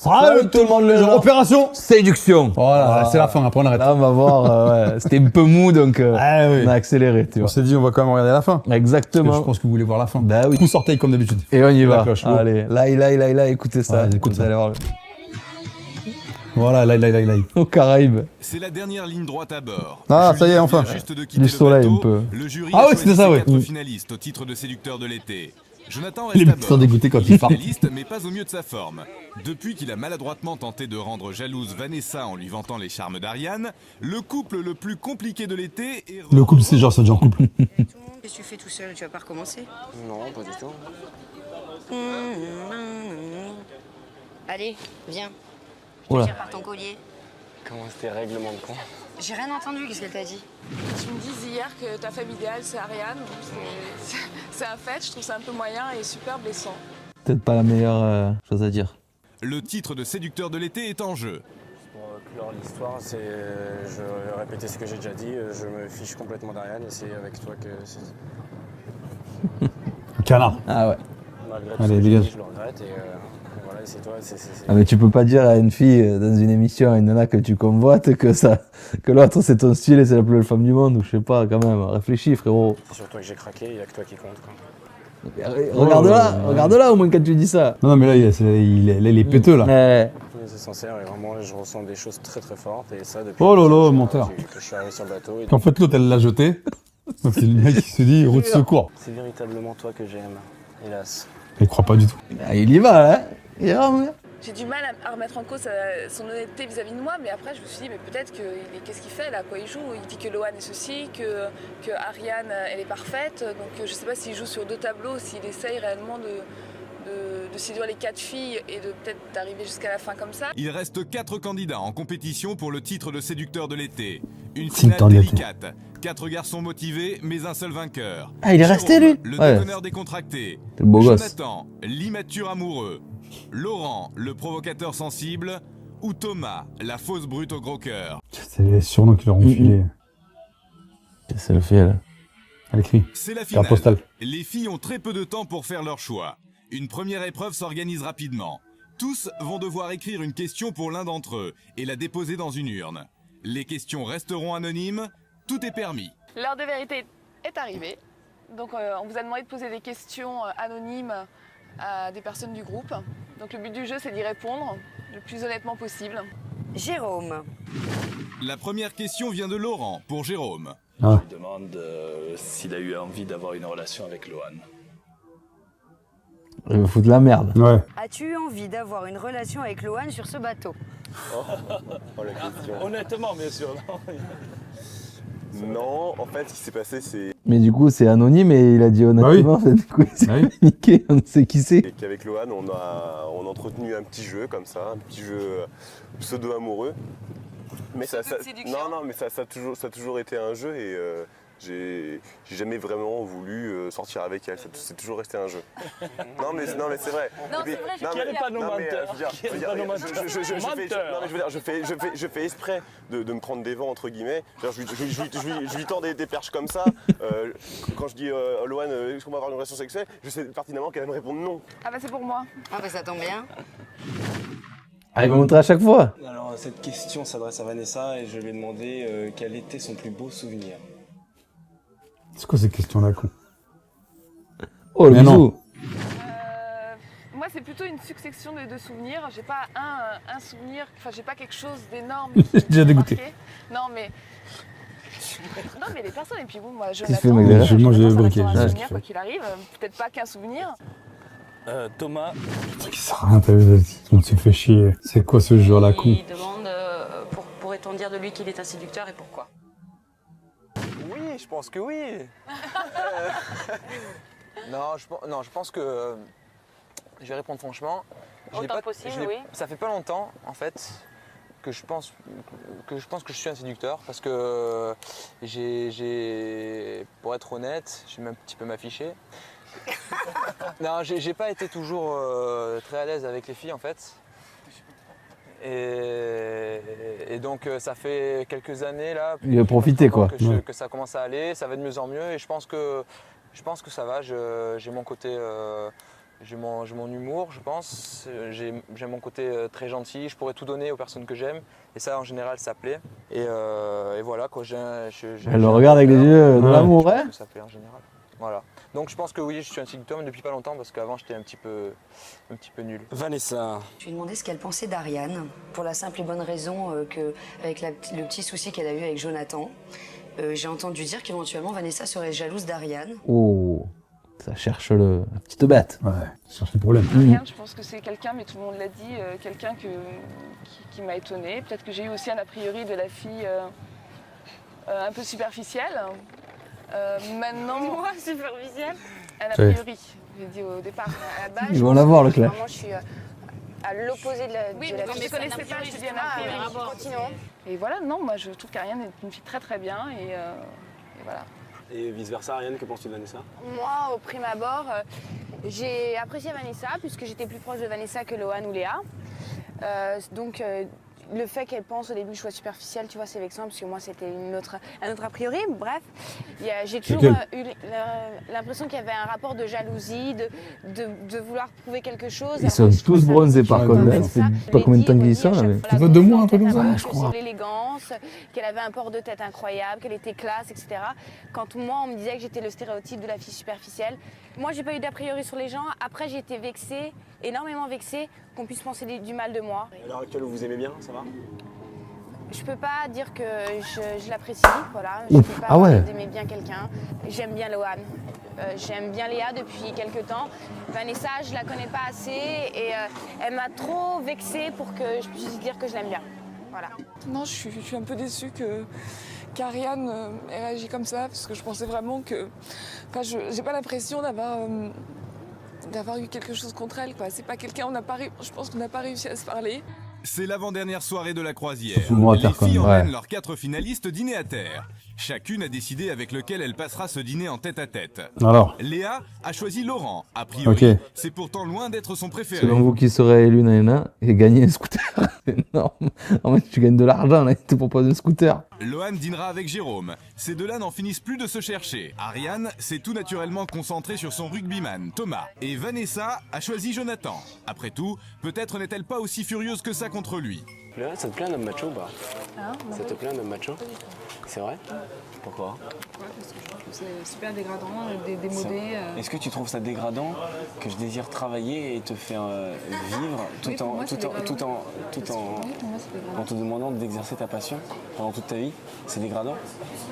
Ah, tout le monde le joue. Opération séduction. Voilà, c'est la fin, après on arrête. Là, on va voir. Ouais. C'était un peu mou, donc Ah oui. on a accéléré, tu On vois. s'est dit, on va quand même regarder la fin. Exactement. Parce que je pense que vous voulez voir la fin. Bah oui. Coup sorteil comme d'habitude. Et on y La va. cloche, go. Allez, là, écoutez ça. Ouais, écoute Vous ça. allez voir. Voilà, là. Aux Caraïbes. C'est la dernière ligne droite à bord. Ah, ça y est, enfin. Vient juste de quitter Du le soleil, bateau. un peu. Le jury Ah a oui, choisi c'était ça, ses ouais. 4 finalistes au titre de séducteur de l'été. Jonathan Les reste à mecs sont bord. dégoûtés quand Il ils est partent. finaliste, mais pas au mieux de sa forme. Depuis qu'il a maladroitement tenté de rendre jalouse Vanessa en lui vantant les charmes d'Ariane, le couple le plus compliqué de l'été est... Le couple, c'est genre, ça devient couple. Qu'est-ce que tu fais tout seul? Tu vas pas recommencer? Non, pas du tout. Allez, viens. Oula. Tire par ton collier. Comment c'était règlement de compte? J'ai rien entendu, qu'est-ce qu'elle t'a dit? Tu me disais hier que ta femme idéale c'est Ariane. C'est un fait, je trouve ça un peu moyen et super blessant. Peut-être pas la meilleure chose à dire. Le titre de séducteur de l'été est en jeu. Pour clore l'histoire, c'est. Je vais répéter ce que j'ai déjà dit. Je me fiche complètement d'Ariane et c'est avec toi que. Canard. Ah ouais. Malgré tout Allez, ce que j'ai dégage. dit, je le regrette et voilà, et c'est toi. Ah, mais tu peux pas dire à une fille dans une émission, à une nana que tu convoites, que l'autre c'est ton style et c'est la plus belle femme du monde, ou je sais pas, quand même. Réfléchis, frérot. C'est sur toi que j'ai craqué, il n'y a que toi qui compte. Quoi. Regarde-la au moins quand tu dis ça. Non, mais là, il est péteux, là. Ouais. C'est sincère et vraiment, je ressens des choses très très fortes et ça depuis. Oh là là, que menteur. je suis arrivé sur le bateau. En fait, l'autre, elle l'a jeté. Donc, c'est le mec qui se dit, route secours. C'est véritablement toi que j'aime, hélas. Il croit pas du tout. Ah, il y va, là. Il va, ouais. J'ai du mal à remettre en cause son honnêteté vis-à-vis de moi, mais après je me suis dit, mais peut-être qu'est-ce qu'il fait là, quoi il joue? Il dit que Lohan est ceci, que Ariane elle est parfaite, donc je sais pas s'il joue sur 2 tableaux, s'il essaye réellement de séduire les 4 filles et de peut-être d'arriver jusqu'à la fin comme ça. Il reste 4 candidats en compétition pour le titre de séducteur de l'été. Une Séducteur finale de l'été. délicate. 4 garçons motivés, mais un seul vainqueur. Ah, il est resté, Jérôme, lui? Le Ouais. déconneur décontracté. C'est le beau gosse. Jonathan, l'immature amoureux. Laurent, le provocateur sensible. Ou Thomas, la fausse brute au gros cœur. C'est les surnoms qui leur ont filé. C'est le fait, là. Elle écrit. C'est la Carte finale. postale. Les filles ont très peu de temps pour faire leur choix. Une première épreuve s'organise rapidement. Tous vont devoir écrire une question pour l'un d'entre eux et la déposer dans une urne. Les questions resteront anonymes, tout est permis. L'heure de vérité est arrivée, donc on vous a demandé de poser des questions anonymes à des personnes du groupe. Donc le but du jeu c'est d'y répondre le plus honnêtement possible. Jérôme. La première question vient de Laurent pour Jérôme. Ah. Je lui demande s'il a eu envie d'avoir une relation avec Lohan. Il me fout de la merde. Ouais. As-tu eu envie d'avoir une relation avec Lohan sur ce bateau? Oh la question. Honnêtement, bien sûr. Non, en fait, ce qui s'est passé, c'est Mais du coup, c'est anonyme et il a dit honnêtement. Du coup, c'est niqué, on ne sait qui c'est. qu'avec Lohan, on a entretenu un petit jeu comme ça, un petit jeu pseudo-amoureux. Mais mais ça a toujours été un jeu et j'ai jamais vraiment voulu sortir avec elle. C'est toujours resté un jeu. non mais c'est vrai. Non, Et puis- c'est vrai, non, j'ai mais- pas nos non, mais, menteurs. je veux dire, je fais exprès de me prendre des vents entre guillemets. Je lui tends des perches comme ça. Quand je dis Lohan, est-ce qu'on va avoir une relation sexuelle, je sais pertinemment qu'elle va me répondre non. Ah bah c'est pour moi. Ah bah ça tombe bien. Ah, il va montrer à chaque fois. Alors cette question s'adresse à Vanessa et je lui ai demandé quel était son plus beau souvenir. C'est quoi ces questions-là, con? Oh, le Mais non. bisou. Moi c'est plutôt une succession de souvenirs. J'ai pas un souvenir, enfin j'ai pas quelque chose d'énorme. J'ai déjà dégoûté. marqué. Non mais les personnes et puis bon moi je Qu'est-ce qu'il fait, mec, derrière Moi, j'ai un briqué. souvenir quoi qu'il arrive, peut-être pas qu'un souvenir. Thomas, Le truc qui sert à rien, t'as vu? On s'est fait chier. C'est quoi ce jeu-là, con? Il demande pourrait-on dire de lui qu'il est un séducteur et pourquoi? Oui, je pense que oui. Non, je pense que je vais répondre franchement. Autant possible, oui. Ça fait pas longtemps, en fait, que je pense que je suis un séducteur parce que pour être honnête, je vais même un petit peu m'afficher. Non, j'ai pas été toujours très à l'aise avec les filles en fait. Et donc ça fait quelques années là. Il a profité, quoi. Que ça commence à aller, ça va de mieux en mieux et je pense que ça va. J'ai mon côté J'ai mon humour, je pense. J'ai mon côté très gentil. Je pourrais tout donner aux personnes que j'aime. Et ça, en général, ça plaît. Et voilà, quoi. Elle le regarde avec les yeux de l'amour, hein. Ça plaît en général. Voilà. Donc je pense que oui, je suis un séducteur, mais depuis pas longtemps, parce qu'avant, j'étais un petit peu nul. Vanessa. Je lui ai demandé ce qu'elle pensait d'Ariane, pour la simple et bonne raison qu'avec le petit souci qu'elle a eu avec Jonathan, j'ai entendu dire qu'éventuellement Vanessa serait jalouse d'Ariane. Oh, ça cherche la petite bête. Ouais, cherche le problème. Ariane, je pense que c'est quelqu'un, mais tout le monde l'a dit, quelqu'un qui m'a étonnée. Peut-être que j'ai eu aussi un a priori de la fille un peu superficielle. Maintenant... Moi, superficielle. Un a priori, j'ai dit au départ. À la base, Ils vont l'avoir, le clash. Vraiment, je suis à l'opposé de la oui, de mais la quand je ne connaissais pas, je te dis un a priori. Continuons. Et voilà, non, moi je trouve qu'Ariane est une fille très très bien et voilà. Et vice-versa, Ariane, que penses-tu de Vanessa? Moi, au prime abord, j'ai apprécié Vanessa puisque j'étais plus proche de Vanessa que Lohan ou Léa. Donc le fait qu'elle pense au début que je sois superficielle, tu vois, c'est vexant parce que moi c'était un autre a priori. Bref, j'ai toujours eu l'impression qu'il y avait un rapport de jalousie, de vouloir prouver quelque chose. Ils sont tous bronzés par contre, hein. Ça fait pas combien de temps qu'ils y sont là. Mais... Ça fait 2 mois, un truc comme ça, je crois. Sur l'élégance, qu'elle avait un port de tête incroyable, qu'elle était classe, etc. Quand moi on me disait que j'étais le stéréotype de la fille superficielle, moi j'ai pas eu d'a priori sur les gens. Après j'ai été vexée, énormément vexée, qu'on puisse penser du mal de moi. À l'heure actuelle, vous aimez bien, ça va? Je peux pas dire que je l'apprécie, voilà. Je peux pas d'aimer bien quelqu'un. J'aime bien Lohan. J'aime bien Léa depuis quelques temps. Vanessa, je la connais pas assez et elle m'a trop vexée pour que je puisse dire que je l'aime bien. Voilà. Non, je suis un peu déçue qu'Ariane ait réagi comme ça parce que je pensais vraiment que... Enfin, j'ai pas l'impression d'avoir eu quelque chose contre elle, quoi. C'est pas quelqu'un, je pense qu'on n'a pas réussi à se parler. C'est l'avant-dernière soirée de la croisière. Souvent à Les terre, quand filles même. emmènent leurs 4 finalistes dîner à terre. Chacune a décidé avec lequel elle passera ce dîner en tête-à-tête. Alors, Léa a choisi Laurent. A priori, Ok. c'est pourtant loin d'être son préféré. Selon vous, qui serait élu Nana et gagner un scooter? C'est énorme. En fait, tu gagnes de l'argent là, ils te proposent un scooter. Lohan dînera avec Jérôme. Ces deux-là n'en finissent plus de se chercher. Ariane s'est tout naturellement concentrée sur son rugbyman, Thomas. Et Vanessa a choisi Jonathan. Après tout, peut-être n'est-elle pas aussi furieuse que ça contre lui. Léa, ça te plaît un homme macho ou pas? Hein, Ça te plaît un homme macho? C'est vrai? Pourquoi? parce que je trouve que c'est super dégradant, démodé. Est-ce que tu trouves ça dégradant que je désire travailler et te faire vivre en te demandant d'exercer ta passion pendant toute ta vie? C'est dégradant?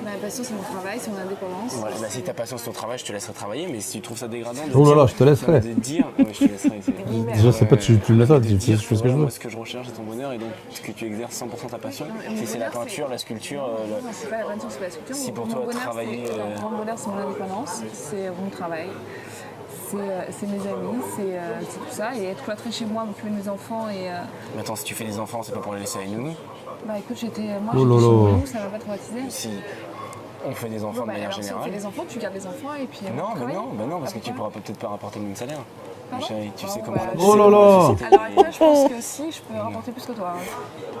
Ma passion, c'est mon travail, c'est mon indépendance. Voilà, bah, si ta passion c'est ton travail, je te laisserai travailler, mais si tu trouves ça dégradant de oh là dire- là, je te laisserai. de dire, ouais, je te laisserai. Déjà, c'est pas tu me laisses pas, De tu dire, fais ce que je voilà, veux. moi, ce que je recherche, c'est ton bonheur et donc que tu exerces 100% ta passion. mais Si c'est la mon bonheur, peinture, la sculpture, Non, c'est pas la peinture, c'est pas la sculpture. Si pour Mon toi, bonheur, travailler, Mon grand bonheur, c'est mon indépendance, c'est mon travail, c'est mes amis, c'est tout ça. Et être cloîtrée chez moi, m'occuper de mes enfants et... Mais attends, si tu fais des enfants, c'est pas pour les laisser à une nounou. Bah écoute, Oh j'étais là chez là. nous, ça m'a pas traumatisé. Si on fait des enfants de manière alors, si on générale. fait des enfants, tu gardes les enfants et puis... Non, on bah travaille. non, parce que tu Pourquoi pourras peut-être pas rapporter le même salaire. Ma Pardon chérie, tu sais Bon, comment. bah, tu Oh sais là comment là. la société- À l'heure actuelle, je pense que si, je peux rapporter plus que toi.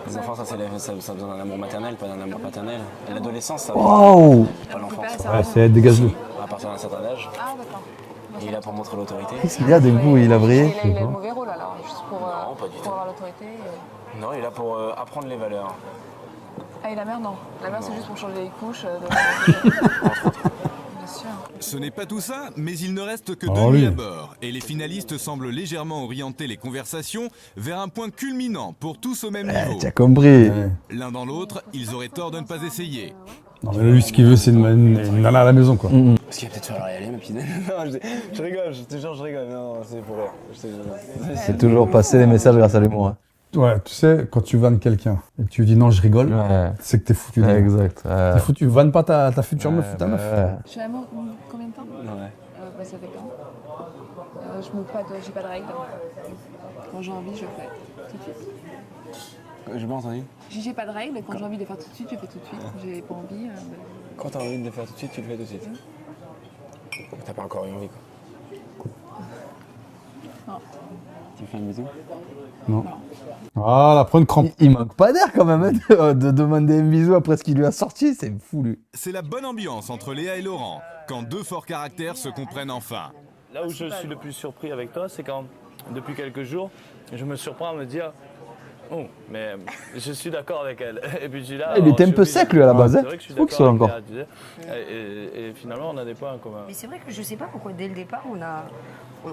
Les enfants, ça a besoin d'un amour maternel, pas d'un amour paternel. L'adolescence, ça Waouh! pas l'enfance. Ouais, c'est dégage-le. À partir d'un certain âge, Ah d'accord. il est là pour montrer l'autorité. Qu'est-ce qu'il y a d'un coup? Il a vrillé. Il a le mauvais rôle alors, juste pour pas du tout. avoir l'autorité. Non, il est là pour apprendre les valeurs. Ah et la mère non. La mère c'est juste pour changer les couches. Bien sûr. Ce n'est pas tout ça, mais il ne reste que Oh, 2 nuits oui. à bord. Et les finalistes semblent légèrement orienter les conversations vers un point culminant pour tous au même niveau. T'as compris. Ouais. L'un dans l'autre, ils auraient tort de ne pas essayer. Non, mais lui, ce qu'il veut, c'est une nana à la maison, quoi. Parce qu'il va peut-être falloir y aller, ma petite. Non, je rigole, je te jure, je rigole. Non, c'est pour rire. C'est toujours passer les messages grâce à l'humour. Hein. Ouais, tu sais, quand tu vannes quelqu'un et que tu lui dis non, je rigole, Ouais. c'est que t'es foutu. Ouais, exact. T'es foutu, vanne pas ta future meuf ou ta meuf. Je suis amour combien de temps Ouais. Bah ça fait quand j'ai pas de règles. Quand j'ai envie, je le fais tout de suite. J'ai pas entendu. J'ai pas de règles, quand j'ai envie de le faire tout de suite, je le fais tout de suite. J'ai pas envie. Quand t'as envie de le faire tout de suite, tu le fais tout de suite. T'as pas encore eu envie, quoi. Non. Tu me fais un bisou? Non. Voilà, prends une crampe. Il manque pas d'air quand même hein, de demander un bisou après ce qu'il lui a sorti, c'est fou lui. C'est la bonne ambiance entre Léa et Laurent, quand deux forts caractères se comprennent enfin. Là où je suis le plus surpris avec toi, c'est quand, depuis quelques jours, je me surprends à me dire oh, mais je suis d'accord avec elle. Et puis là, Il était un peu sec lui à la base. C'est vrai que je suis Faut qu'il soit d'accord encore. avec Léa, et finalement, on a des points en commun. Mais c'est vrai que je sais pas pourquoi dès le départ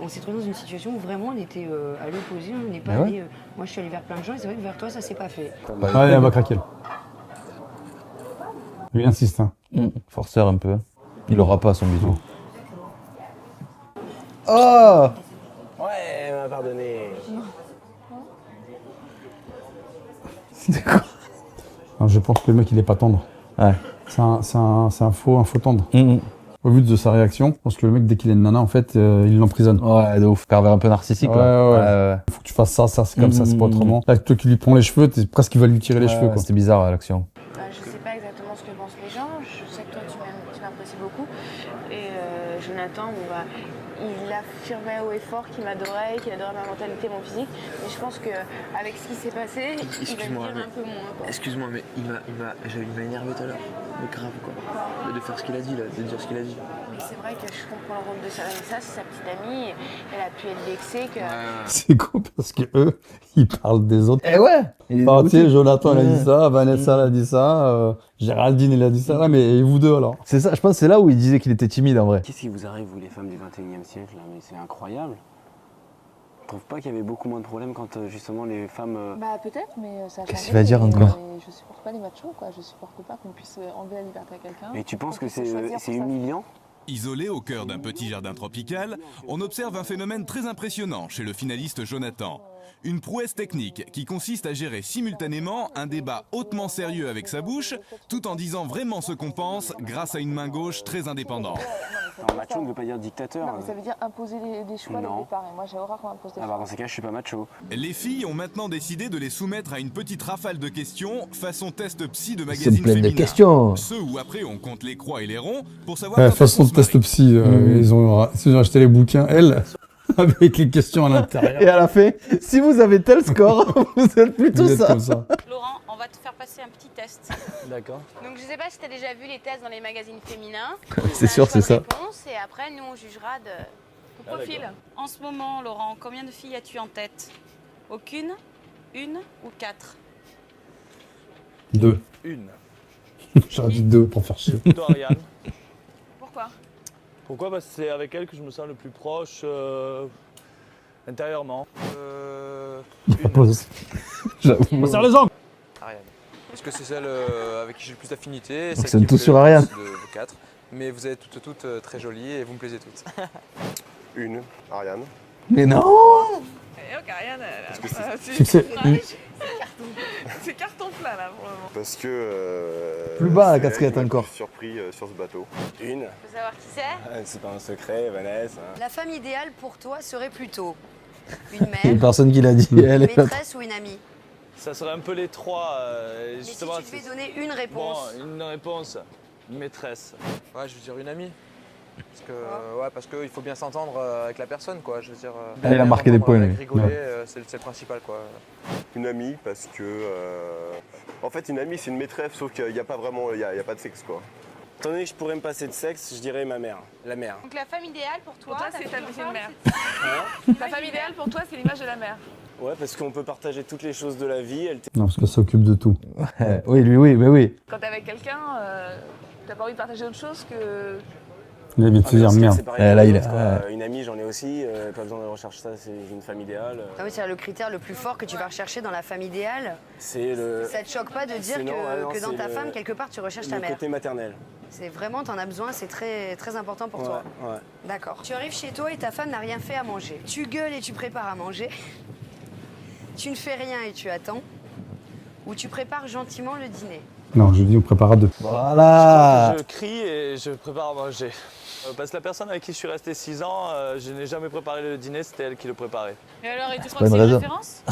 on s'est trouvé dans une situation où vraiment on était à l'opposé, on n'est pas Ouais. allé. Moi je suis allée vers plein de gens et c'est vrai que vers toi ça s'est pas fait. Allez, elle va craquer. Lui insiste. Hein. Forceur un peu. Il aura pas son bisou. Oh Ouais, elle m'a pardonné. Alors, je pense que le mec il est pas tendre. Ouais. C'est un faux tendre. Au vu de sa réaction, je pense que le mec dès qu'il est une nana en fait il l'emprisonne. Ouais, de ouf. Pervers un peu narcissique. Ouais, là. ouais. Faut que tu fasses ça, c'est comme ça, c'est pas autrement. Là, toi qui lui prends les cheveux, t'es presque qu'il va lui tirer les cheveux quoi. C'était bizarre l'action. Je sais pas exactement ce que pensent les gens. Je sais que toi, tu m'apprécies beaucoup. Et Jonathan, il affirmait haut et fort qu'il m'adorait, qu'il adorait ma mentalité, mon physique. Mais je pense qu'avec ce qui s'est passé, il va me dire un peu moins. Quoi. Excuse-moi, mais il m'a énervé tout à l'heure. Mais grave quoi. De faire ce qu'il a dit là, de dire ce qu'il a dit. Mais c'est vrai que je comprends le rôle de Vanessa, c'est sa petite amie. Elle a pu être vexée que... C'est con parce que eux, ils parlent des autres. Eh ouais. Tu sais, Jonathan il a dit ça, Vanessa elle a dit ça, Géraldine elle a dit ça, là, mais vous deux alors. C'est ça, je pense que c'est là où il disait qu'il était timide en vrai. Qu'est-ce qui vous arrive, vous les femmes du 21e siècle là? Mais c'est incroyable. Je trouve pas qu'il y avait beaucoup moins de problèmes quand justement les femmes. Bah peut-être, mais ça a Qu'est-ce changé, qu'il va dire mais encore Je supporte pas les machos, quoi. Je supporte pas qu'on puisse enlever la liberté à quelqu'un. Mais tu penses qu'on que puisse choisir pour c'est sa vie. humiliant? Isolé au cœur d'un petit jardin tropical, on observe un phénomène très impressionnant chez le finaliste Jonathan. Une prouesse technique qui consiste à gérer simultanément un débat hautement sérieux avec sa bouche, tout en disant vraiment ce qu'on pense grâce à une main gauche très indépendante. Alors, macho ne veut pas dire dictateur. Non, mais ça veut dire imposer des choix dès Non. le départ. Et moi, j'ai horreur qu'on impose des Ah choix. bah dans ces cas, je suis pas macho. Les filles ont maintenant décidé de les soumettre à une petite rafale de questions façon test psy de C'est magazine plein de féminin. questions. Ceux où après on compte les croix et les ronds pour savoir Ouais, quand façon on de se test marie. psy, ils ont acheté les bouquins, elle, avec les questions à l'intérieur. Et à la fin, si vous avez tel score, vous êtes plutôt Vous êtes ça. comme ça. Laurent, on va te faire passer un petit test. D'accord. Donc je sais pas si tu as déjà vu les tests dans les magazines féminins. C'est sûr, c'est ça. Réponse, et après, nous, on jugera de... Ton profil. En ce moment, Laurent, combien de filles as-tu en tête? Aucune? Une ou 4? 2. Une. J'aurais dit 2 pour faire chier. Plutôt Ariane. Pourquoi? Pourquoi? Parce que c'est avec elle que je me sens le plus proche intérieurement. J'avoue. On serre les angles. Ariane. Parce que c'est celle avec qui j'ai le plus d'affinité. Donc celle c'est qui tout me sur plaît le Ariane. plus de vous quatre. Mais vous êtes toutes très jolies et vous me plaisez toutes. Une, Ariane. Mais non. Et donc, Ariane, Succès. c'est carton plat là pour le moment. Parce que. Plus bas, la c'est elle quatrième qui m'a le encore. plus surpris sur ce bateau. Une. Tu veux savoir qui c'est? C'est pas un secret, Vanessa. La femme idéale pour toi serait plutôt une Il y a mère, personne qui l'a dit. une Elle est là. maîtresse ou une amie. Ça serait un peu les trois. Mais si Justement, tu devais donner une bon, réponse, une réponse. Une maîtresse. Ouais, je veux dire une amie. Parce qu'il faut bien s'entendre avec la personne, quoi. Je veux dire. Il a marqué des points, lui. Rigoler, Ouais. c'est le principal, quoi. Une amie, parce que. En fait, une amie, c'est une maîtresse, sauf qu'il n'y a pas vraiment. Il y a pas de sexe, quoi. Étant donné que je pourrais me passer de sexe, je dirais ma mère. La mère. Donc la femme idéale pour toi, Pour toi, t'as c'est fait ta ton deuxième choix, mère. c'est- Ta femme idéale pour toi, c'est l'image de la mère. Ouais, parce qu'on peut partager toutes les choses de la vie. Elle Non, parce qu'elle s'occupe de tout. Oui, lui, oui, mais oui. Quand t'es avec quelqu'un, t'as pas envie de partager autre chose que. Il vient de se dire merde. C'est pareil Eh, pour là, les il autres, a- quoi. Une amie, j'en ai aussi. Pas besoin de rechercher ça, c'est une femme idéale. ah oui, c'est le critère le plus fort que tu vas rechercher dans la femme idéale. C'est le. Ça te choque pas de dire c'est non, ouais, non, que dans c'est ta le- femme, quelque part, tu recherches ta Le mère. côté maternel. C'est vraiment, t'en as besoin, c'est très, très important pour toi. Ouais. D'accord. Tu arrives chez toi et ta femme n'a rien fait à manger. Tu gueules et tu prépares à manger. Tu ne fais rien et tu attends. Ou tu prépares gentiment le dîner. Non, je dis on prépare à 2. Voilà. Je crie et je prépare à manger. Parce que la personne avec qui je suis resté 6 ans, je n'ai jamais préparé le dîner, c'était elle qui le préparait. Et alors, et tu pas crois que une c'est une raison. référence?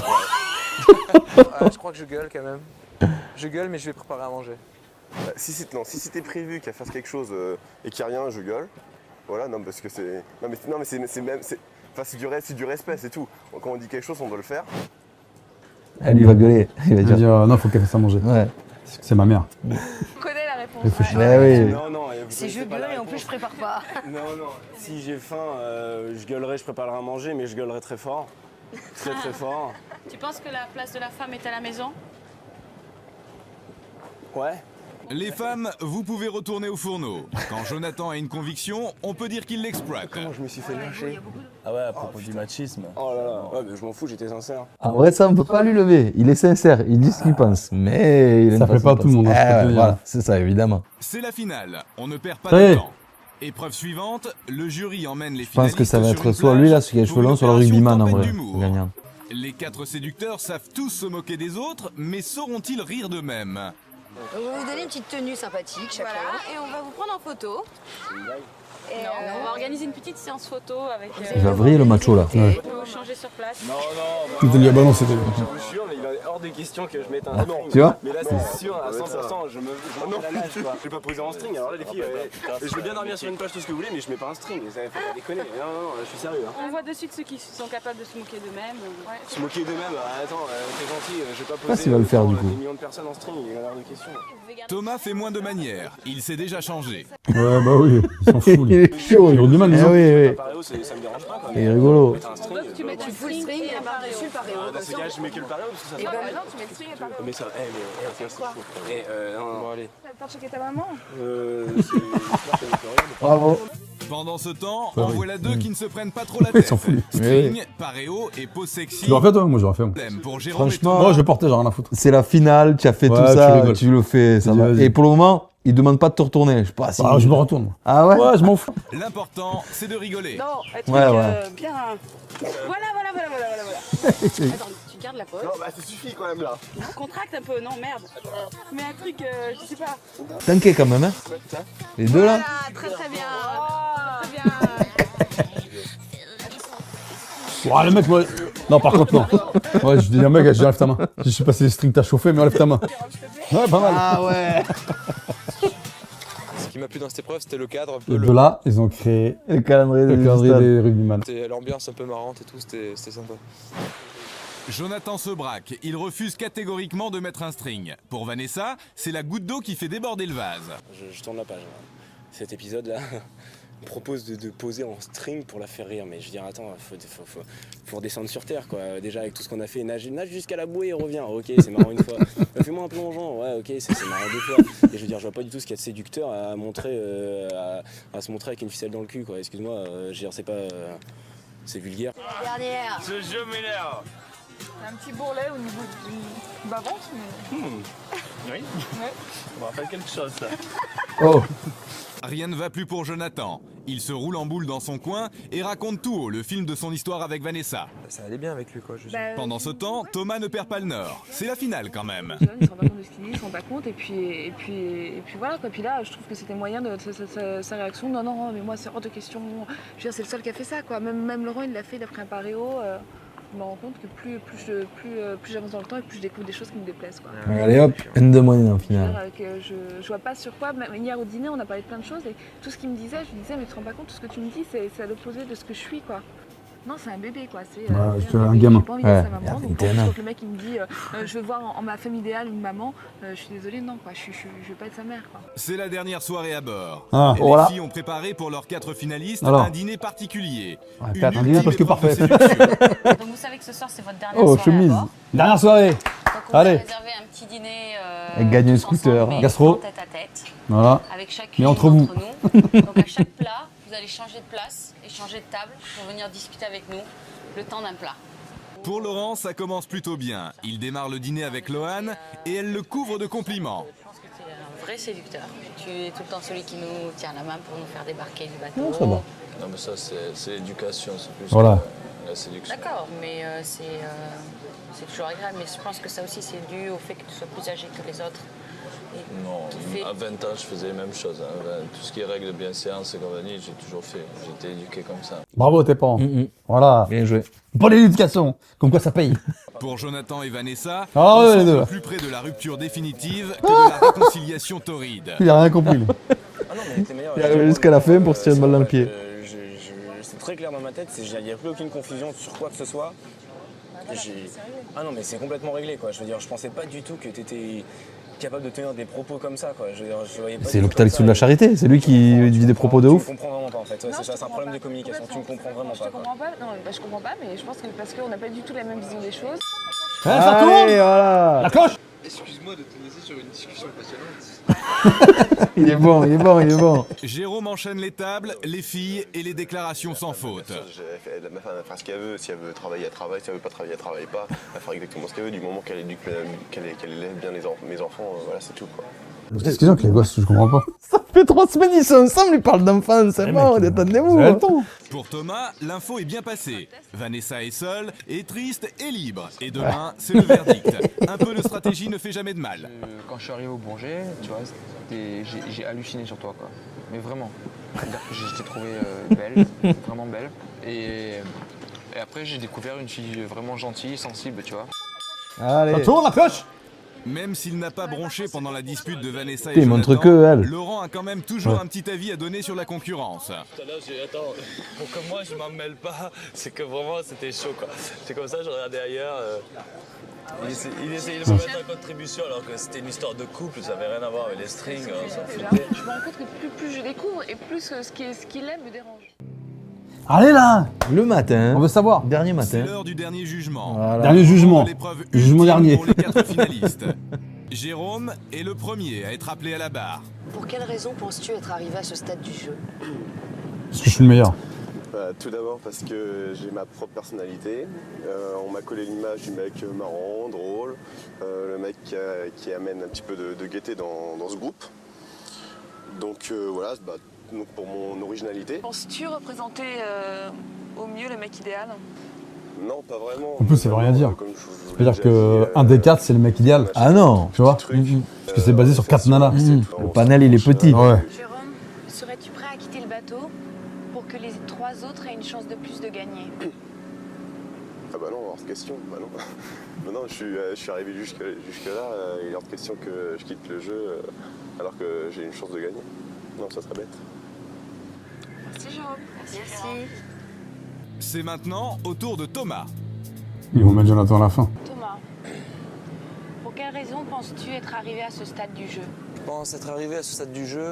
Je crois que je gueule quand même. Je gueule, mais je vais préparer à manger. Si c'était prévu qu'elle fasse quelque chose et qu'il n'y a rien, je gueule. Voilà, non, parce que c'est. Non, mais c'est même. Enfin, c'est du respect, c'est tout. Quand on dit quelque chose, on doit le faire. Elle lui va gueuler. Il va Il va dire. dire non, faut qu'elle fasse à manger. Ouais. C'est ma mère. On connaît la réponse. Réfléchis. Mais oui. Non, Si je gueule et en plus je prépare pas. Non, si j'ai faim, je gueulerai, je préparerai à manger, mais je gueulerai très fort. Très fort. Tu penses que la place de la femme est à la maison? Ouais. Les femmes, vous pouvez retourner au fourneau. Quand Jonathan a une conviction, on peut dire qu'il l'exploite. Comment je me suis fait lâcher? Ah ouais, à propos du machisme. Oh là là, ouais, mais je m'en fous, j'étais sincère. En vrai, ça, on peut pas lui lever. Il est sincère, il dit ce qu'il pense. Mais il aime Ça fait pas ce tout le qu'il monde, pense. hein, je peux te dire. Voilà, c'est ça, évidemment. C'est la finale, on ne perd pas Ça y de est. temps. Épreuve suivante, le jury emmène les Je pense que ça va finalistes être sur une soit lui, là, plage celui qui a les pour cheveux une longs, soit le opération rugbyman, en tempête vrai, d'humour. gagnant. Les 4 séducteurs savent tous se moquer des autres, mais sauront-ils rire d'eux-mêmes? On va vous donner une petite tenue sympathique chacun. Voilà, et on va vous prendre en photo. Et on va organiser une petite séance photo avec. Il va vriller le macho, là. Ouais. On peut vous changer sur place. Tu t'es dit, ah bah non, c'était. Je vous jure, mais il est hors des questions que je mette un string. Tu vois? Mais là, c'est sûr, à 100%, je me la lâche, quoi. Je vais pas poser en string, alors là, les filles, je veux bien dormir sur une plage, tout ce que vous voulez, mais je mets pas un string. Ça faut pas déconner. Non, je suis sérieux. Hein. On voit de suite ceux qui sont capables de se moquer d'eux-mêmes. Ouais. Se moquer d'eux-mêmes, attends, t'es gentil, je vais pas sais pas poser s'il va le faire, du coup. des millions de personnes en string, il y a l'air de questions. Thomas fait moins de manières, il s'est déjà changé. Ouais, bah oui, il s'en fout. Il Lui. est chaud. Il est rugbyman, Eh disons. oui. Paréo, ça me dérange pas, quoi. Il est rigolo. Mettre un string, Tu mets Tu fous le string et par-dessus le paréo. dans ce cas, je mets que le paréo parce que ça Et se ben, Non, tu mets le string et pas le. Mais ça, tiens, c'est chaud. Non, Bon, allez. T'as pas choqué ta maman? Bravo. Pendant ce temps, Bah en oui. voilà deux qui ne se prennent pas trop la Il tête. s'en fout, lui. String, paréo et pose sexy. Tu l'aurais fait toi? Moi j'aurais fait. Moi, Problème pour Jérôme et Franchement, Moi, je portais, j'ai rien à foutre. c'est la finale, tu as fait Ouais, tout tu ça, rigoles. tu le fais, ça Vas-y, va. vas-y. Et pour le moment, il demande pas de te retourner. Je sais pas si. Ah, je me retourne. Moi. Ah ouais? Ouais, je m'en fous. L'important, c'est de rigoler. Non, un truc Ouais. bien. Voilà. Attends, tu gardes la pose. Non, bah ça suffit quand même là. Contracte un peu, non, merde. Mais un truc, je sais pas. T'inquiète quand même, hein? Les deux là? Voilà, très bien. Très bien. Ouah, le mec, moi. Non, par contre, non. Ouais, je dis, mec, je enlève ta main. Je sais pas si les strings t'as chauffé, mais enlève ta main. Ouais, pas mal. Ah ouais! Ce qui m'a plu dans cette épreuve, c'était le cadre. Un peu Et de là, ils ont créé Le calendrier le calendrier des rugbyman. C'était l'ambiance un peu marrante et tout, c'était sympa. Jonathan se braque, il refuse catégoriquement de mettre un string. Pour Vanessa, c'est la goutte d'eau qui fait déborder le vase. Je tourne la page. Cet épisode-là me propose de poser en string pour la faire rire. Mais je veux dire, attends, faut redescendre sur terre, quoi. Déjà, avec tout ce qu'on a fait, nage jusqu'à la bouée et revient. Ok, c'est marrant une fois. Fais-moi un plongeon. Ouais, ok, c'est marrant deux fois. Et je veux dire, je vois pas du tout ce qu'il y a de séducteur à montrer, à se montrer avec une ficelle dans le cul, quoi. Excuse-moi, je veux dire, c'est pas... c'est vulgaire. Dernière. Ce jeu m'énerve. Un petit bourrelet au niveau du bas-ventre, mais... Oui. Ça me rappelle quelque chose, ça. Oh! Rien ne va plus pour Jonathan. Il se roule en boule dans son coin et raconte tout haut le film de son histoire avec Vanessa. Ça allait bien avec lui, quoi. Pendant ce temps, Thomas ne perd pas le nord. C'est la finale quand même. Ils se rendent pas compte de ce qu'il dit, ils se rendent pas compte, et puis voilà quoi. Puis là, je trouve que c'était moyen de sa réaction. Non, mais moi c'est hors de question. Je veux dire, c'est le seul qui a fait ça quoi. Même Laurent, il l'a fait, il a pris un paréo. Je me rends compte que plus j'avance dans le temps et plus je découvre des choses qui me déplaisent quoi. Allez hop, une de moyenne en finale. Je vois pas sur quoi. Même hier au dîner, on a parlé de plein de choses et tout ce qu'il me disait, je lui disais mais tu te rends pas compte, tout ce que tu me dis, c'est à l'opposé de ce que je suis quoi. Non, c'est un bébé quoi. C'est un gamin. J'ai pas envie de Ouais, sa maman. Donc, il y a quand le mec il me dit je veux voir en ma femme idéale une maman, je suis désolée, non quoi. Je veux pas être sa mère quoi. C'est la dernière soirée à bord. Ah, et voilà. les filles ont préparé pour leurs 4 finalistes Alors. un dîner particulier. Ouais, Une t'as un dîner ultime parce que épreuve de parfait. séduction. Donc vous savez que ce soir c'est votre dernière Oh, soirée chemise. à bord. Dernière soirée. Donc on Allez. va réserver un petit dîner Et gagner un tous scooter. ensemble, mais Gastro. en tête à tête, Voilà. avec chacune Mais entre vous. d'entre nous. Donc à chaque plat, vous allez changer de place et changer de table pour venir discuter avec nous le temps d'un plat. Pour Laurent, ça commence plutôt bien. Il démarre le dîner avec Lohan et elle le couvre de compliments. Je pense que tu es un vrai séducteur. Tu es tout le temps celui qui nous tient la main pour nous faire débarquer du bateau. Non, ça va. Non, mais ça, c'est l'éducation, c'est plus Voilà. que la séduction. D'accord, mais c'est toujours agréable. Mais je pense que ça aussi c'est dû au fait que tu sois plus âgé que les autres. Et Non, qui fait- à 20 ans, je faisais les mêmes choses. Hein. Tout ce qui est règles de bienséance et compagnie, j'ai toujours fait. J'ai été éduqué comme ça. Bravo tes parents. Voilà. Bien joué. Bonne éducation. Comme quoi ça paye. Pour Jonathan et Vanessa, Ah ouais, ils les deux, sont là. plus près de la rupture définitive que de la réconciliation torride. Il a rien compris. Lui. Ah non, mais t'es meilleur. Il est arrivé jusqu'à la fin pour se tirer une balle dans le pied. C'est très clair dans ma tête, il n'y a plus aucune confusion sur quoi que ce soit. Ah non, mais c'est complètement réglé, quoi. Je veux dire, je pensais pas du tout que t'étais capable de tenir des propos comme ça, quoi. Je veux dire, je voyais pas. C'est l'hôpital sous de la Charité, c'est lui qui dit des propos de ouf. Tu me comprends vraiment pas, en fait. Ouais, c'est ça, c'est un problème de communication. Tu me comprends vraiment pas. Je comprends pas. Non, bah, je comprends pas, mais je pense que parce qu'on n'a pas du tout la même vision des choses. Ça tourne. Allez, voilà. La cloche. Excuse-moi de te laisser sur une discussion passionnante. Il est bon, il est bon, il est bon. Jérôme enchaîne les tables, les filles et les déclarations sans faute. Ma femme va faire ce qu'elle veut. Si elle veut travailler, elle travaille. Si elle veut pas travailler, elle travaille pas. Elle va faire exactement ce qu'elle veut du moment qu'elle éduque, qu'elle élève bien mes enfants. Voilà, c'est tout, quoi. Qu'est-ce qu'ils ont avec les gosses? Je comprends pas. Ça fait 3 semaines, ils sont ensemble, ils parlent d'enfants, c'est bon, détendez-vous. Pour Thomas, l'info est bien passée. Vanessa est seule, est triste et libre. Et demain, c'est le verdict. Un peu de stratégie ne fait jamais de mal. Quand je suis arrivé au Bourget, tu vois, j'ai halluciné sur toi, quoi. Mais vraiment. Je t'ai trouvé belle, vraiment belle. Et après, j'ai découvert une fille vraiment gentille, sensible, tu vois. Allez. Ça tourne, la cloche. Même s'il n'a pas bronché pendant la dispute de Vanessa et Il montre Jonathan, que elle. Laurent a quand même toujours un petit avis à donner sur la concurrence. Tout à l'heure, attends, pour que moi je m'en mêle pas, c'est que vraiment c'était chaud, quoi. C'est comme ça, je regardais ailleurs. Il essayait de me mettre en contribution alors que c'était une histoire de couple, ça n'avait rien à voir avec les strings. On s'en foutait. Je me rends compte que plus je découvre et plus ce qu'il aime me dérange. Allez là. Le matin. On veut savoir. Dernier C'est matin. l'heure du dernier jugement. Voilà. Dernier jugement. L'épreuve Jugement ultime dernier. pour les 4 finalistes. Jérôme est le premier à être appelé à la barre. Pour quelle raison penses-tu être arrivé à ce stade du jeu? Parce que je suis le meilleur. Tout d'abord parce que j'ai ma propre personnalité. On m'a collé l'image du mec marrant, drôle, le mec qui amène un petit peu de gaieté dans ce groupe. Donc voilà, donc pour mon originalité. Penses-tu représenter au mieux le mec idéal? Non, pas vraiment. En plus, ça veut rien dire. Comme je vous C'est-à-dire l'ai déjà dit, qu'un des 4, c'est le mec idéal. Ah non. Tu vois? truc, Parce que c'est basé sur 4 nanas. Le panel, il est petit. Ouais. Jérôme, serais-tu prêt à quitter le bateau pour que les 3 autres aient une chance de plus de gagner? Ah bah non, hors de question. Bah non. Bah non, je suis arrivé jusque là, il est hors de question que je quitte le jeu alors que j'ai une chance de gagner. Non, ça serait bête. Merci Jérôme. Merci. C'est maintenant au tour de Thomas. Ils vont mettre Jonathan à la fin. Thomas, pour quelle raison penses-tu être arrivé à ce stade du jeu? Je pense être arrivé à ce stade du jeu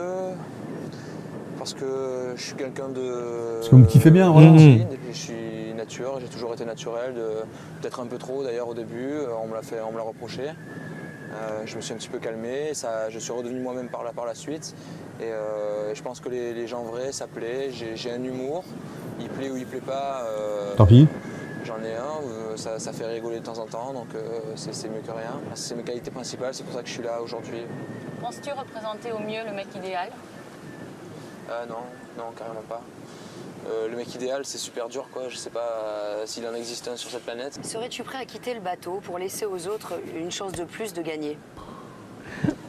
parce que je suis quelqu'un de... Parce que vous me kiffez bien, voilà. Et puis je suis nature, j'ai toujours été naturel, peut-être un peu trop d'ailleurs au début, on me l'a reproché. Je me suis un petit peu calmé, je suis redevenu moi-même par la suite. Et je pense que les gens vrais, ça plaît, j'ai un humour, il plaît ou il plaît pas. Tant pis. J'en ai un, ça fait rigoler de temps en temps, donc c'est mieux que rien. C'est mes qualités principales, c'est pour ça que je suis là aujourd'hui. Penses-tu représenter au mieux le mec idéal? Non, carrément pas. Le mec idéal, c'est super dur, quoi. Je sais pas s'il en existe un sur cette planète. Serais-tu prêt à quitter le bateau pour laisser aux autres une chance de plus de gagner?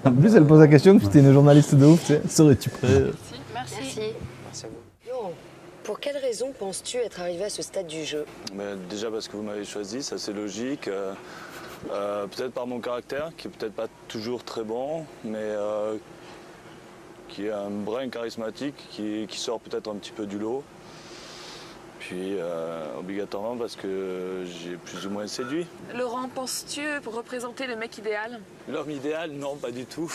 En plus, elle pose la question que t'es une journaliste de ouf, tu sais. Serais-tu prêt? Merci. Merci à vous. Laurent, pour quelle raison penses-tu être arrivé à ce stade du jeu? Déjà parce que vous m'avez choisi, ça c'est logique. Peut-être par mon caractère, qui est peut-être pas toujours très bon, mais qui est un brin charismatique, qui sort peut-être un petit peu du lot. Puis obligatoirement parce que j'ai plus ou moins séduit. Laurent, penses-tu représenter le mec idéal? L'homme idéal, non, pas du tout.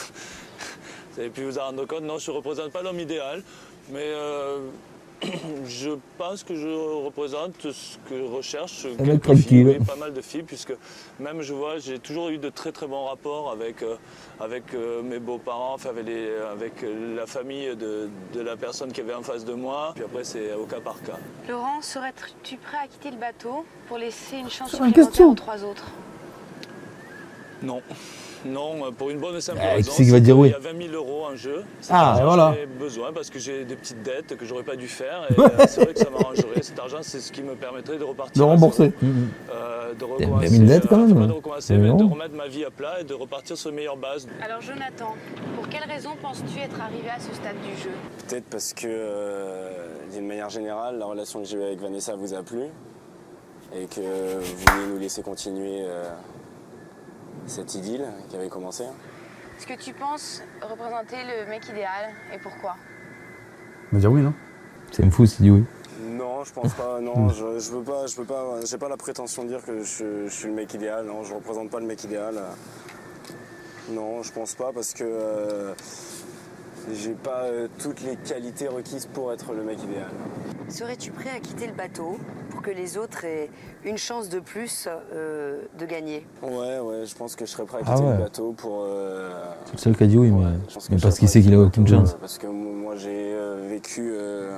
Vous avez pu vous en rendre compte, non, je ne représente pas l'homme idéal, mais je pense que je représente ce que recherche Un mec tranquille. oui, pas mal de filles, puisque même je vois, j'ai toujours eu de très très bons rapports avec mes beaux-parents, enfin avec la famille de la personne qui avait en face de moi. Puis après, c'est au cas par cas. Laurent, serais-tu prêt à quitter le bateau pour laisser une chance C'est une supplémentaire question. aux 3 autres? Non. Non, pour une bonne et simple Qui raison. c'est qui va dire oui? Il y a 20 000 € en jeu. Ah, voilà. J'en ai besoin parce que j'ai des petites dettes que j'aurais pas dû faire. Et c'est vrai que ça m'arrangerait. Cet argent, c'est ce qui me permettrait de repartir. De rembourser. De T'as recommencer. mis une dette quand même. Pas de recommencer, mais de remettre ma vie à plat et de repartir sur une meilleure base. Alors Jonathan, pour quelle raison penses-tu être arrivé à ce stade du jeu? Peut-être parce que, d'une manière générale, la relation que j'ai eue avec Vanessa vous a plu et que vous voulez nous laisser continuer cette idylle qui avait commencé. Est-ce que tu penses représenter le mec idéal et pourquoi? On va dire oui, non? C'est une fou s'il dit oui. Non, je pense pas. Non, je veux pas. J'ai pas la prétention de dire que je suis le mec idéal. Non, je représente pas le mec idéal. Non, je pense pas parce que j'ai pas toutes les qualités requises pour être le mec idéal. Serais-tu prêt à quitter le bateau pour que les autres aient une chance de plus de gagner? Ouais, je pense que je serais prêt à quitter le bateau pour. C'est le seul qui a dit oui, mais parce qu'il sait qu'il a aucune chance. Parce que moi j'ai vécu,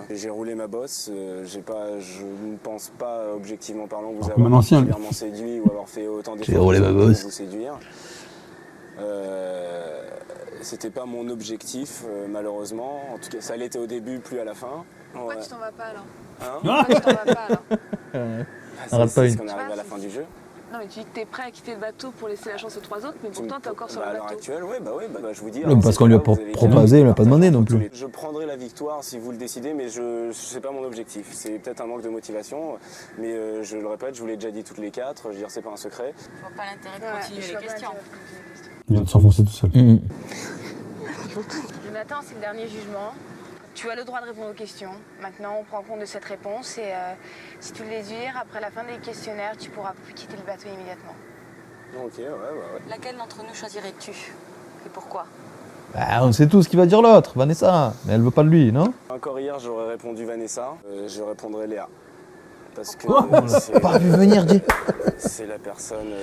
j'ai roulé ma bosse. Je ne pense pas objectivement parlant vous avoir particulièrement séduit ou avoir fait autant d'efforts pour vous séduire. C'était pas mon objectif, malheureusement. En tout cas, ça l'était au début, plus à la fin. Pourquoi tu t'en vas pas alors? Hein? Pourquoi tu t'en vas pas alors? C'est ce qu'on arrive à la fin du jeu. Non, mais tu dis que t'es prêt à quitter le bateau pour laisser la chance aux 3 autres, mais pourtant t'es encore sur le À bateau. l'heure actuelle, je vous dis. Parce qu'on lui a proposé, il lui a pas demandé non plus. Je prendrai la victoire si vous le décidez, mais c'est pas mon objectif. C'est peut-être un manque de motivation, mais je le répète, je vous l'ai déjà dit toutes les 4. Je veux dire, c'est pas un secret. Je vois pas l'intérêt de continuer les questions. Il vient de s'enfoncer tout seul. Jonathan, c'est le dernier jugement. Tu as le droit de répondre aux questions. Maintenant, on prend compte de cette réponse et si tu le désires, après la fin des questionnaires, tu pourras quitter le bateau immédiatement. Ok, ouais. Laquelle d'entre nous choisirais-tu? Et pourquoi? On sait tous ce qu'il va dire l'autre, Vanessa. Mais elle veut pas de lui, non? Encore hier, j'aurais répondu Vanessa. Je répondrai Léa. Parce que pas vu venir, dis. C'est la personne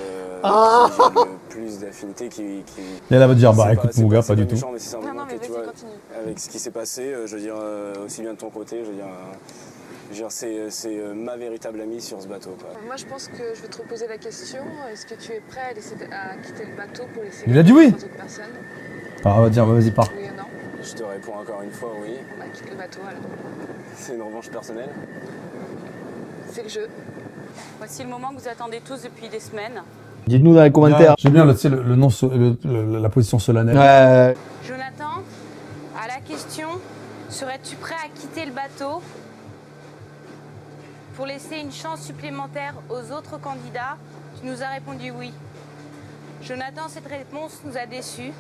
qui j'ai le plus d'affinité qui... Et elle va dire, bah écoute mon gars, pas du tout. Mais c'est simplement que, tu vois, avec ce qui s'est passé, je veux dire, aussi bien de ton côté, je veux dire, c'est ma véritable amie sur ce bateau, quoi. Moi, je pense que je vais te reposer la question. Est-ce que tu es prêt à quitter le bateau pour laisser Il a dit oui. les autres personnes? Ah, va dire, vas-y, pars. Oui ou non? Je te réponds encore une fois, oui. Bah, quitte le bateau alors. C'est une revanche personnelle. C'est le jeu. Voici le moment que vous attendez tous depuis des semaines. Dites-nous dans les commentaires. J'aime bien le nom, la position solennelle. Jonathan, à la question, serais-tu prêt à quitter le bateau pour laisser une chance supplémentaire aux autres candidats? Tu nous as répondu oui. Jonathan, cette réponse nous a déçus.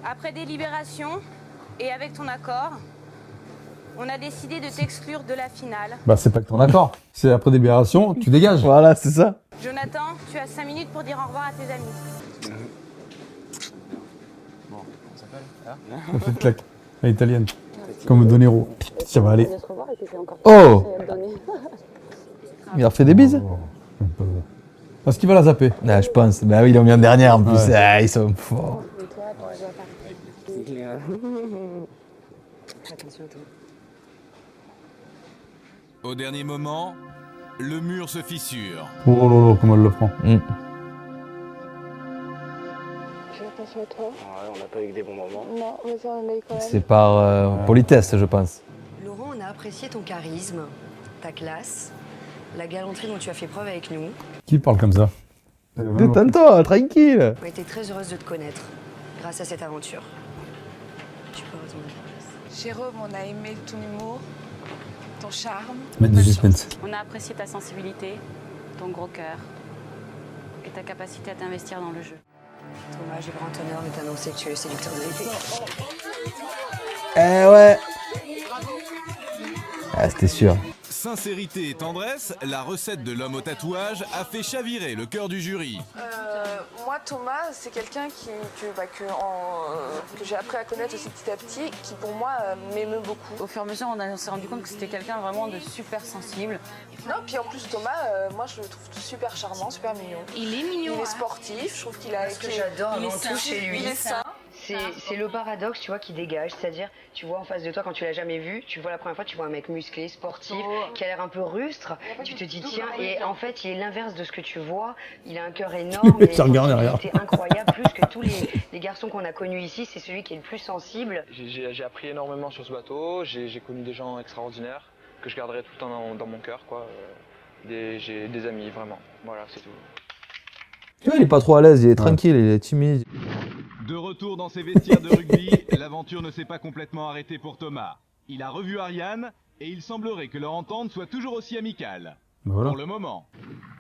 Après délibération et avec ton accord, on a décidé de t'exclure de la finale. Bah c'est pas que ton accord. C'est après délibération, tu dégages. Voilà, c'est ça. Jonathan, tu as 5 minutes pour dire au revoir à tes amis. Bon, on s'appelle là? Petite claque. À l'italienne. Comme De Niro. Ça va aller. Oh! Il a refait des bises? Parce qu'il va la zapper. Ah, je pense. Bah oui, ils l'ont mis en dernière en plus. Ouais. Ah, ils sont forts. Attention à toi. Au dernier moment, le mur se fissure. Oh là là, comment elle le prend. J'ai attention à toi. Ouais, on n'a pas eu que des bons moments. Non, mais ça, on a eu quand même. C'est par politesse, je pense. Laurent, on a apprécié ton charisme, ta classe, la galanterie dont tu as fait preuve avec nous. Qui parle comme ça? Détends-toi, tranquille. On a été très heureuse de te connaître grâce à cette aventure. Tu peux retourner. Jérôme, on a aimé ton humour, ton charme. Mettre du suspense. On a apprécié ta sensibilité, ton gros cœur et ta capacité à t'investir dans le jeu. Thomas, j'ai grand honneur de t'annoncer que tu es le séducteur de l'été. Eh ouais. Ah, c'était sûr. Sincérité et tendresse, la recette de l'homme au tatouage a fait chavirer le cœur du jury. Moi, Thomas, c'est quelqu'un que j'ai appris à connaître aussi petit à petit, qui pour moi m'émeut beaucoup. Au fur et à mesure, on s'est rendu compte que c'était quelqu'un vraiment de super sensible. Non, puis en plus Thomas, moi je le trouve super charmant, super mignon. Il est mignon. Il est sportif, je trouve qu'il a. Ce que j'adore il est avant sain. tout chez lui, Il est sain. c'est le paradoxe, tu vois, qui dégage. C'est-à-dire, tu vois en face de toi, quand tu l'as jamais vu, tu vois la première fois, tu vois un mec musclé, sportif, qui a l'air un peu rustre. Tu te dis, tiens, et en fait, il est l'inverse de ce que tu vois. Il a un cœur énorme, il a été incroyable, plus que tous les garçons qu'on a connus ici, c'est celui qui est le plus sensible. J'ai appris énormément sur ce bateau, j'ai connu des gens extraordinaires que je garderai tout le temps dans mon cœur, quoi. J'ai des amis, vraiment. Voilà, c'est tout. Tu vois, il est pas trop à l'aise, il est tranquille, il est timide. De retour dans ses vestiaires de rugby, l'aventure ne s'est pas complètement arrêtée pour Thomas. Il a revu Ariane et il semblerait que leur entente soit toujours aussi amicale. Bah voilà. Pour le moment,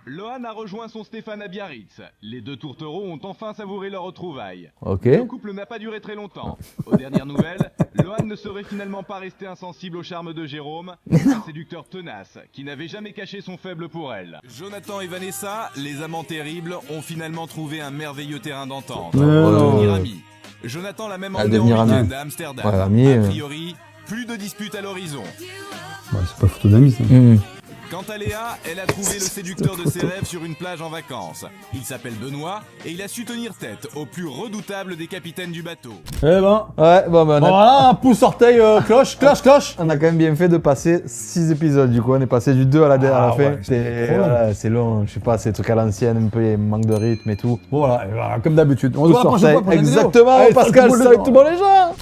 Lohan a rejoint son Stéphane à Biarritz. Les deux tourtereaux ont enfin savouré leur retrouvaille. Ok. Le couple n'a pas duré très longtemps. Aux dernières nouvelles, Lohan ne serait finalement pas resté insensible au charme de Jérôme, un séducteur tenace qui n'avait jamais caché son faible pour elle. Jonathan et Vanessa, les amants terribles, ont finalement trouvé un merveilleux terrain d'entente. Pour devenir amis. Jonathan l'a même emmené en week-end à Amsterdam. Ouais, amis, A priori, plus de disputes à l'horizon. Ouais, c'est pas photo d'amis ça. Quant à Léa, elle a trouvé le séducteur de ses rêves sur une plage en vacances. Il s'appelle Benoît et il a su tenir tête au plus redoutable des capitaines du bateau. Eh ben. Ouais, bon, ben, Voilà, un pouce orteil, cloche, cloche, cloche. On a quand même bien fait de passer 6 épisodes, du coup, on est passé du 2 à la fin. Ouais, c'est long, je sais pas, c'est des trucs à l'ancienne, un peu, il manque de rythme et tout. Bon, voilà, comme d'habitude. On se voit la prochaine fois pour une vidéo. Exactement, Allez, Pascal, salut tout le monde les gens.